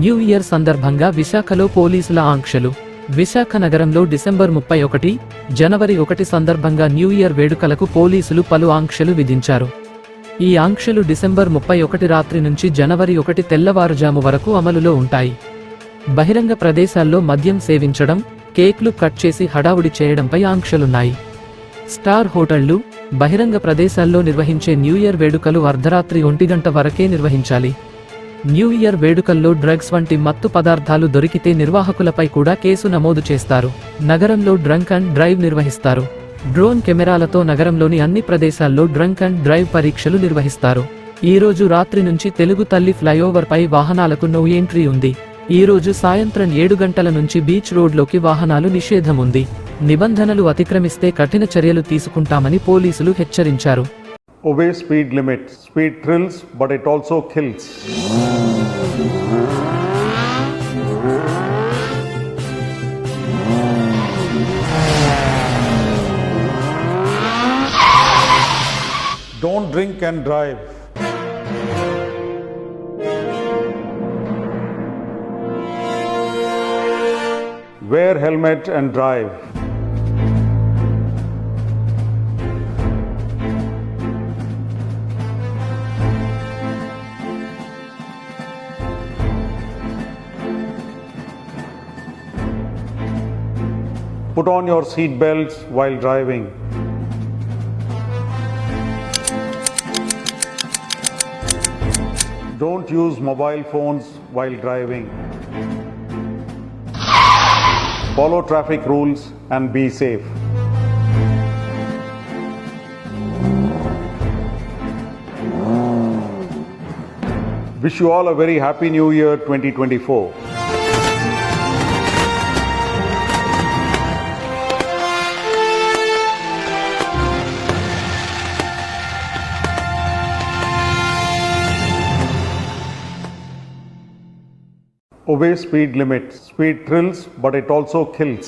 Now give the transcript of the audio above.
New year సందర్భంగా విశాఖలో పోలీసుల ఆంక్షలు. విశాఖ నగరంలో డిసెంబర్ 31, జనవరి 1 సందర్భంగా న్యూ ఇయర్ వేడుకలకు పోలీసులు పలు ఆంక్షలు విధించారు. ఈ ఆంక్షలు డిసెంబర్ 31 రాత్రి నుంచి జనవరి 1 తెల్లవారుజాము వరకు అమలులో ఉంటాయి. బహిరంగ ప్రదేశాల్లో మద్యం సేవించడం, కేక్లు కట్ చేసి హడావుడి చేయడంపై ఆంక్షలున్నాయి. స్టార్ హోటళ్లు, బహిరంగ ప్రదేశాల్లో నిర్వహించే న్యూ ఇయర్ వేడుకలు అర్ధరాత్రి 1 గంట వరకే నిర్వహించాలి. న్యూ ఇయర్ వేడుకల్లో డ్రగ్స్ వంటి మత్తు పదార్థాలు దొరికితే నిర్వాహకులపై కూడా కేసు నమోదు చేస్తారు. నగరంలో డ్రంక్ అండ్ డ్రైవ్ నిర్వహిస్తారు. డ్రోన్ కెమెరాలతో నగరంలోని అన్ని ప్రదేశాల్లో డ్రంక్ అండ్ డ్రైవ్ పరీక్షలు నిర్వహిస్తారు. ఈ రోజు రాత్రి నుంచి తెలుగు తల్లి ఫ్లైఓవర్ పై వాహనాలకు నో ఎంట్రీ ఉంది. ఈ రోజు సాయంత్రం 7 గంటల నుంచి బీచ్ రోడ్లోకి వాహనాలు నిషేధం ఉంది. నిబంధనలు అతిక్రమిస్తే కఠిన చర్యలు తీసుకుంటామని పోలీసులు హెచ్చరించారు. Obey speed limits. Speed thrills, but it also kills. Don't drink and drive. Wear helmet and drive. Put on your seat belts while driving. Don't use mobile phones while driving. Follow traffic rules and be safe. Wish you all a very happy New Year 2024. Obey speed limits. Speed thrills, but it also kills.